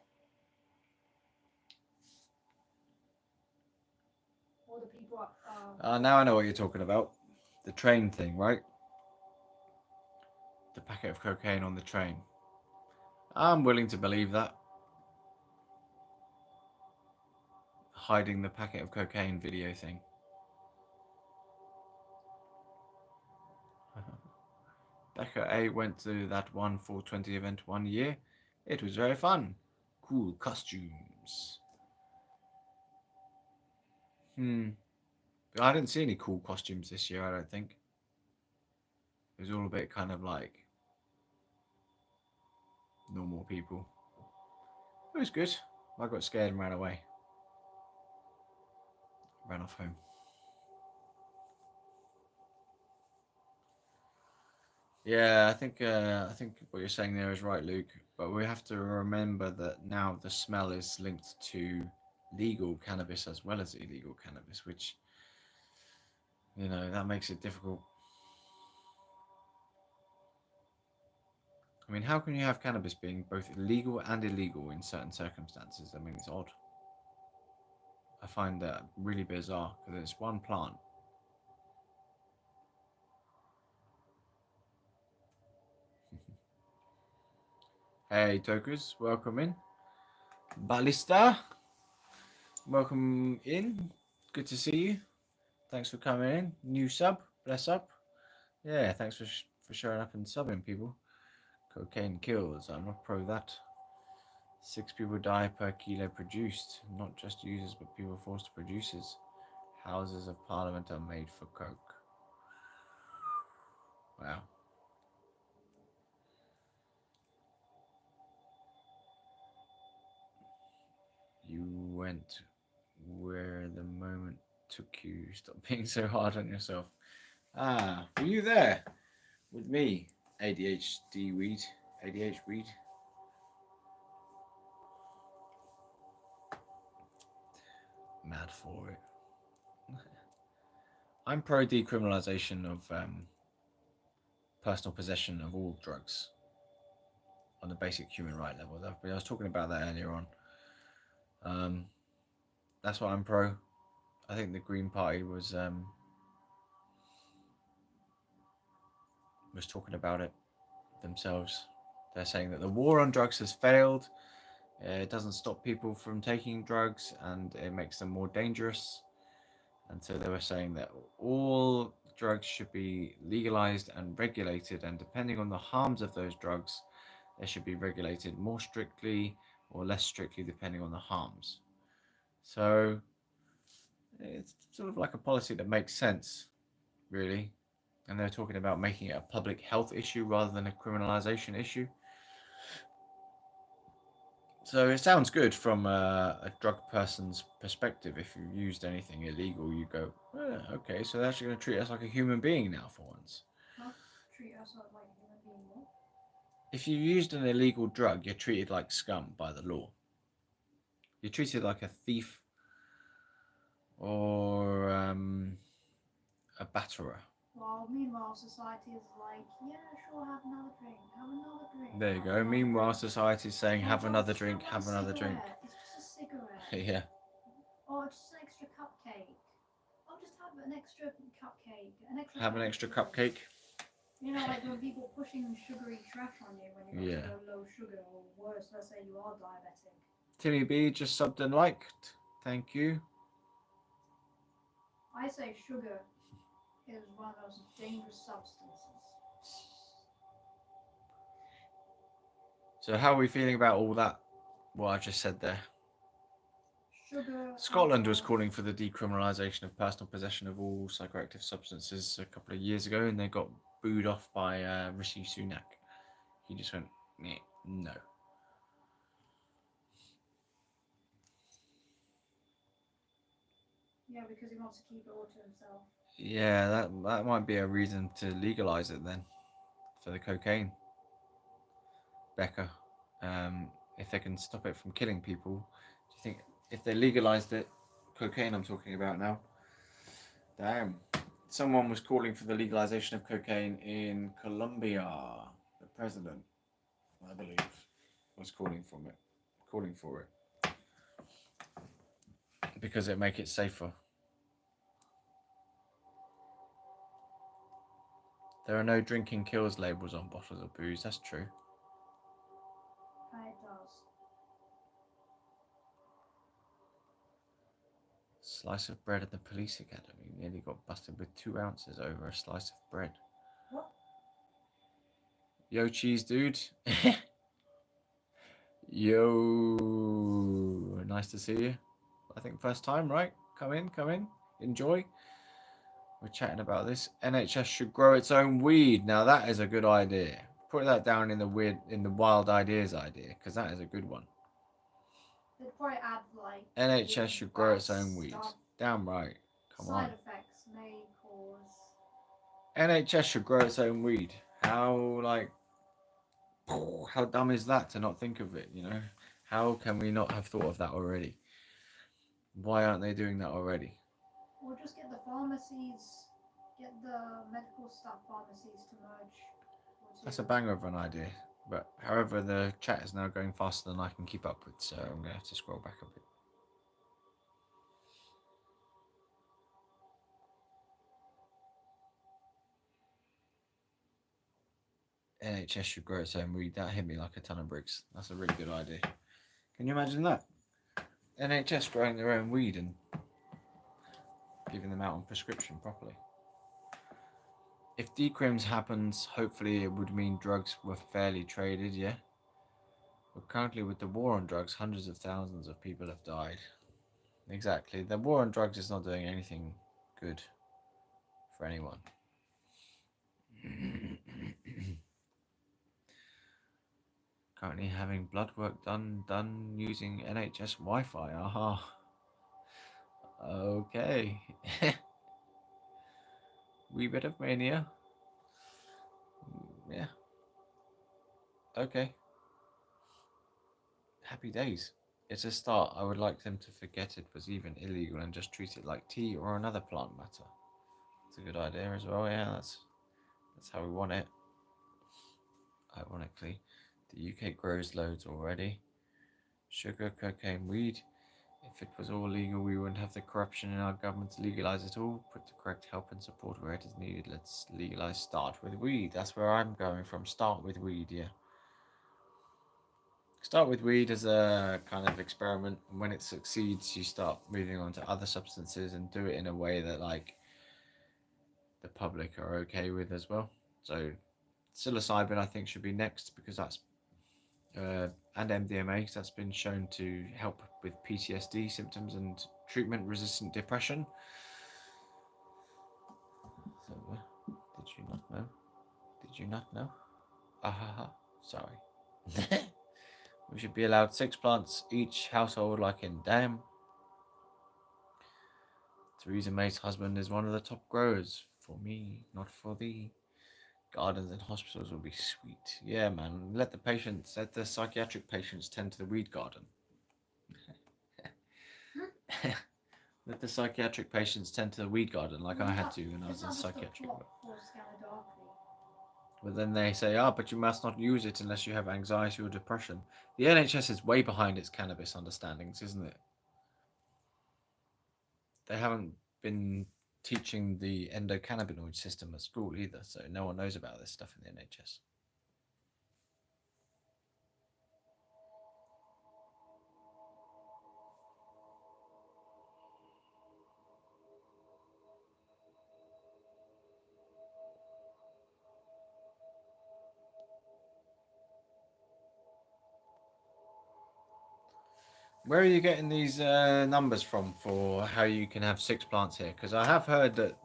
All the people Now I know what you're talking about. The train thing, right? The packet of cocaine on the train. I'm willing to believe that. Hiding the packet of cocaine video thing. Becca A went to that one 420 event one year. It was very fun. Cool costumes. I didn't see any cool costumes this year, I don't think. It was all a bit kind of like normal people. It was good. I got scared and ran away. Ran off home. Yeah, I think what you're saying there is right, Luke. But we have to remember that now the smell is linked to legal cannabis as well as illegal cannabis, which, that makes it difficult. I mean, how can you have cannabis being both legal and illegal in certain circumstances? I mean, it's odd. I find that really bizarre because it's one plant. Hey, Tokers, welcome in. Ballista, welcome in. Good to see you. Thanks for coming in. New sub, bless up. Yeah, thanks for showing up and subbing, people. Cocaine kills. I'm not pro that. 6 people die per kilo produced. Not just users, but people forced to producers. Houses of Parliament are made for coke. Wow. You went where the moment took you. Stop being so hard on yourself. Were you there with me? ADHD weed. ADH weed. Mad for it. I'm pro decriminalisation of personal possession of all drugs on the basic human right level. I was talking about that earlier on. That's what I'm pro. I think the Green Party was was talking about it themselves. They're saying that the war on drugs has failed. It doesn't stop people from taking drugs, and it makes them more dangerous. And so they were saying that all drugs should be legalized and regulated, and depending on the harms of those drugs, they should be regulated more strictly or less strictly depending on the harms. So it's sort of like a policy that makes sense, really. And they're talking about making it a public health issue rather than a criminalization issue. So it sounds good from a drug person's perspective. If you used anything illegal, you go, okay, so they're actually going to treat us like a human being now for once. Not treat us like a human being. What? If you used an illegal drug, you're treated like scum by the law. You're treated like a thief or a batterer. Well, meanwhile, society is like, yeah, sure, have another drink, have another drink. There you have go. another Meanwhile, drink. society's saying, have Well, another just drink, have one another drink. cigarette. It's just a cigarette. Yeah. Or just an extra cupcake. Or just have an extra cupcake. Have an extra cupcake. You know, like when people pushing sugary trash on you when you got Yeah. to go low sugar, or worse, let's say you are diabetic. Timmy B just subbed and liked. Thank you. I say sugar is one of those dangerous substances. So how are we feeling about all that? What I just said there. Sugar. Scotland was alcohol. calling for the decriminalisation of personal possession of all psychoactive substances a couple of years ago, and they got booed off by Rishi Sunak. He just went, no. Yeah, because he wants to keep it all to himself. Yeah, that might be a reason to legalise it then, for the cocaine. Becca, if they can stop it from killing people, do you think if they legalised it, cocaine I'm talking about now, damn, someone was calling for the legalisation of cocaine in Colombia. The president, I believe, was calling for it because it make it safer. There are no drinking kills labels on bottles of booze. That's true. It does. Slice of bread at the police academy nearly got busted with 2 ounces over a slice of bread. What? Yo, cheese dude. Yo, nice to see you. I think first time, right? Come in, enjoy. We're chatting about this. NHS should grow its own weed. Now that is a good idea. Put that down in the wild ideas idea, because that is a good one. They'd probably add like NHS should grow its own weed. stuff. Damn right. Come on. Side effects may cause. NHS should grow its own weed. How dumb is that to not think of it, you know? How can we not have thought of that already? Why aren't they doing that already? Or just get the pharmacies, get the medical staff pharmacies to merge. That's a banger of an idea. But however, the chat is now going faster than I can keep up with, so I'm going to have to scroll back a bit. NHS should grow its own weed. That hit me like a ton of bricks. That's a really good idea. Can you imagine that? NHS growing their own weed and giving them out on prescription properly. If decrims happens, hopefully it would mean drugs were fairly traded, yeah? But currently with the war on drugs, hundreds of thousands of people have died. Exactly. The war on drugs is not doing anything good for anyone. Currently having blood work done using NHS Wi-Fi. Aha. Okay. Wee bit of mania. Yeah. Okay. Happy days. It's a start. I would like them to forget it was even illegal and just treat it like tea or another plant matter. It's a good idea as well. Yeah, that's how we want it. Ironically, the UK grows loads already. Sugar, cocaine, weed. If it was all legal, we wouldn't have the corruption in our government to legalise it all. Put the correct help and support where it is needed. Let's legalise. Start with weed. That's where I'm going from. Start with weed, yeah. Start with weed as a kind of experiment. And when it succeeds, you start moving on to other substances and do it in a way that, like, the public are okay with as well. So psilocybin, I think, should be next because that's and MDMA, because that's been shown to help with PTSD symptoms and treatment-resistant depression. So, did you not know? Did you not know? Ah, sorry. We should be allowed 6 plants each household, like in Dam. Theresa May's husband is one of the top growers. For me, not for thee. Gardens and hospitals will be sweet. Yeah, man. Let the psychiatric patients tend to the weed garden. Let the psychiatric patients tend to the weed garden, like I had to when I was in psychiatric. But then they say, but you must not use it unless you have anxiety or depression. The NHS is way behind its cannabis understandings, isn't it? They haven't been teaching the endocannabinoid system at school either, so no one knows about this stuff in the NHS. Where are you getting these numbers from for how you can have 6 plants here? Because I have heard that,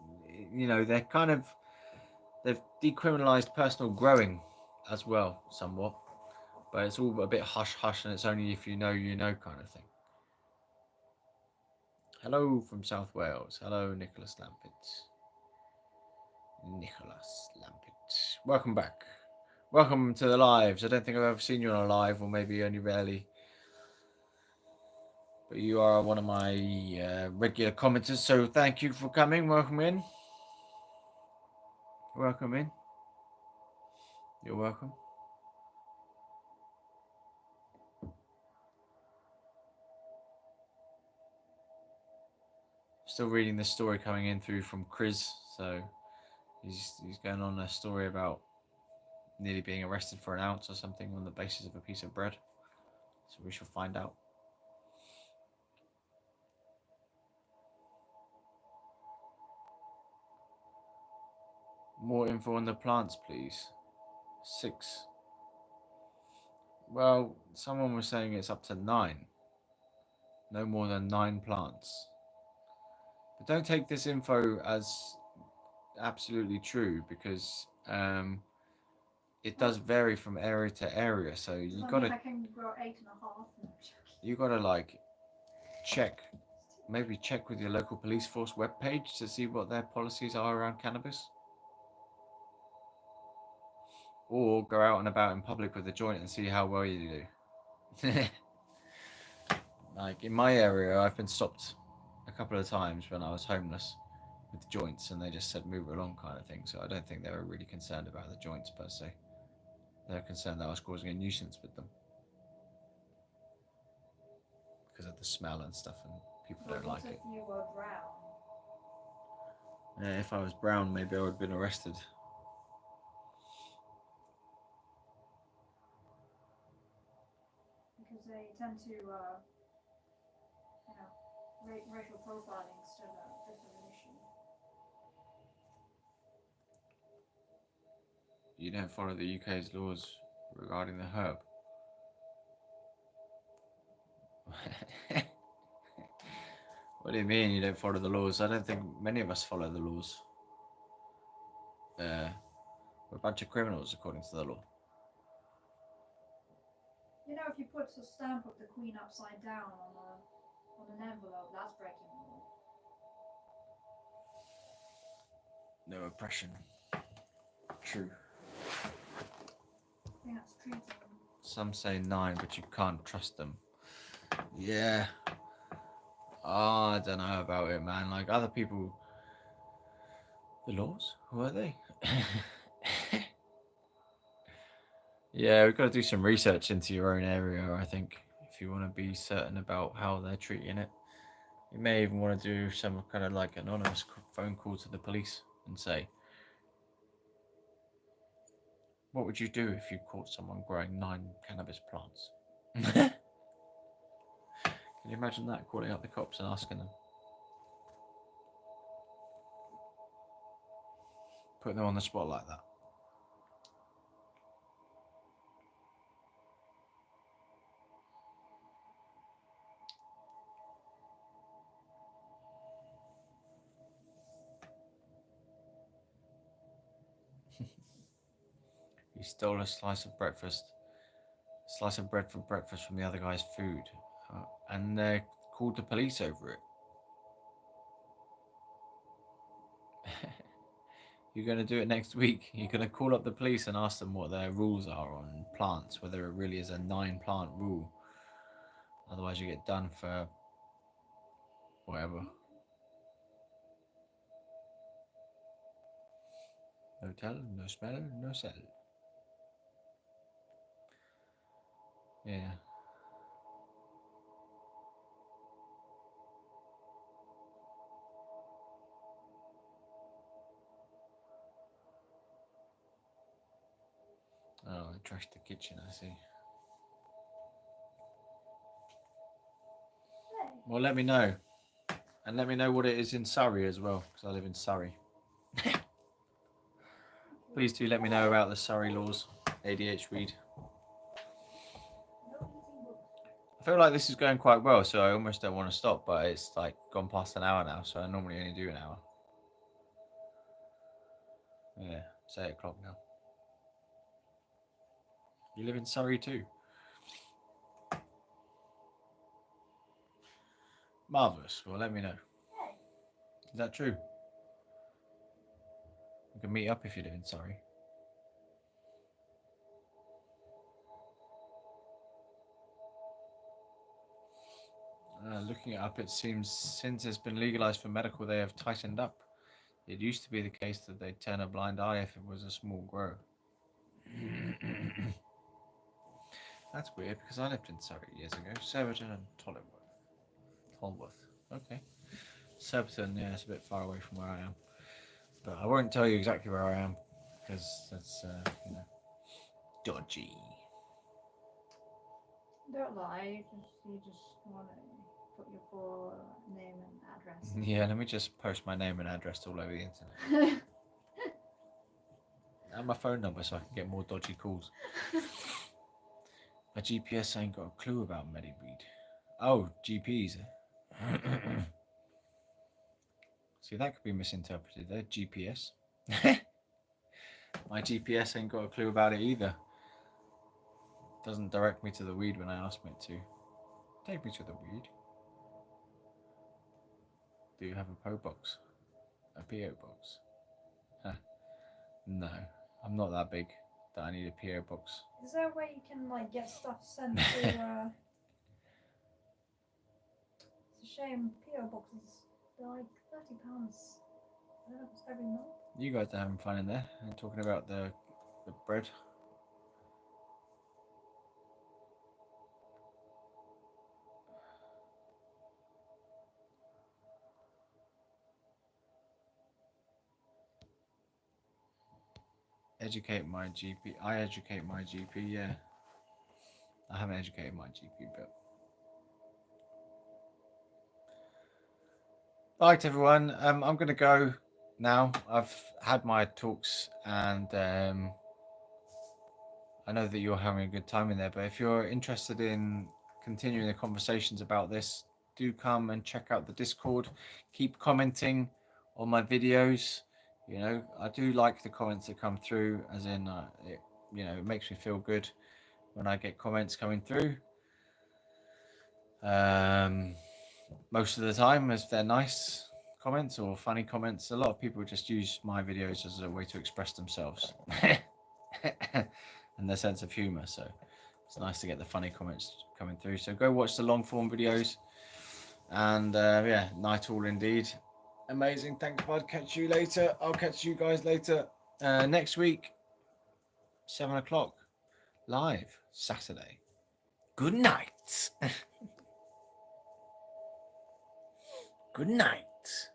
they've decriminalised personal growing as well, somewhat. But it's all a bit hush-hush, and it's only if you know kind of thing. Hello from South Wales. Hello, Nicholas Lampett. Welcome back. Welcome to the lives. I don't think I've ever seen you on a live, or maybe only rarely. But you are one of my regular commenters, so thank you for coming. Welcome in. Welcome in. You're welcome. Still reading this story coming in through from Chris, so he's going on a story about nearly being arrested for an ounce or something on the basis of a piece of bread. So we shall find out. More info on the plants, please. 6. Well, someone was saying it's up to 9. No more than 9 plants. But don't take this info as absolutely true, because it does vary from area to area. So you gotta. I can grow 8.5. You gotta check. Maybe check with your local police force webpage to see what their policies are around cannabis. Or go out and about in public with a joint and see how well you do. Like in my area, I've been stopped a couple of times when I was homeless with joints, and they just said move along kind of thing. So I don't think they were really concerned about the joints per se. They were concerned that I was causing a nuisance with them because of the smell and stuff, and people don't like it. If you were brown? Yeah, if I was brown, maybe I would have been arrested. Because they tend to, racial profiling is still a bit of an issue. You don't follow the UK's laws regarding the herb. What do you mean you don't follow the laws? I don't think many of us follow the laws. We're a bunch of criminals according to the law. If you put a stamp of the Queen upside down on an envelope, that's breaking the law. No oppression. True. I think that's treason. Some say 9, but you can't trust them. Yeah. I don't know about it, man. Like other people. The laws? Who are they? Yeah, we've got to do some research into your own area, I think. if you want to be certain about how they're treating it. You may even want to do some kind of like anonymous phone call to the police and say, what would you do if you caught someone growing 9 cannabis plants? Can you imagine that, calling up the cops and asking them? Putting them on the spot like that. He stole a slice of bread for breakfast from the other guy's food, and they called the police over it. You're going to do it next week. You're going to call up the police and ask them what their rules are on plants, whether it really is a 9-plant rule. Otherwise, you get done for whatever. No tell, no smell, no sell. Yeah. Oh, they trashed the kitchen, I see. Well, let me know. And let me know what it is in Surrey as well, because I live in Surrey. Please do let me know about the Surrey laws, ADH weed. I feel like this is going quite well, so I almost don't want to stop, but it's like gone past an hour now, so I normally only do an hour. Yeah, it's 8 o'clock now. You live in Surrey too? Marvellous. Well, let me know. Is that true? We can meet up if you live in Surrey. Looking it up, it seems since it's been legalised for medical, they have tightened up. It used to be the case that they'd turn a blind eye if it was a small grow. That's weird, because I lived in Surrey years ago. Surbiton and Tolworth. Okay. Surbiton, yeah, it's a bit far away from where I am. But I won't tell you exactly where I am, because that's, dodgy. Don't lie, you just want to put your full name and address. Yeah, let me just post my name and address all over the internet. And my phone number so I can get more dodgy calls. My GPS ain't got a clue about MediWeed. Oh, GPs. See, that could be misinterpreted there. GPS. My GPS ain't got a clue about it either. Doesn't direct me to the weed when I ask it to. Take me to the weed. Do you have a PO box? A PO box? Huh. No, I'm not that big that I need a PO box. Is there a way you can like get stuff sent to? It's a shame PO boxes. They're like £30. I don't know if it's every month. You guys are having fun in there and talking about the bread. Educate my GP. I educate my GP, yeah. I haven't educated my GP, but. Right, everyone. I'm going to go now. I've had my talks, and I know that you're having a good time in there, but if you're interested in continuing the conversations about this, do come and check out the Discord. Keep commenting on my videos. You know, I do like the comments that come through, as in, it makes me feel good when I get comments coming through. Most of the time, if they're nice comments or funny comments, a lot of people just use my videos as a way to express themselves and their sense of humor. So it's nice to get the funny comments coming through. So go watch the long form videos, and night all indeed. Amazing. Thanks, bud. Catch you later. I'll catch you guys later next week, 7 o'clock live Saturday. Good night. Good night.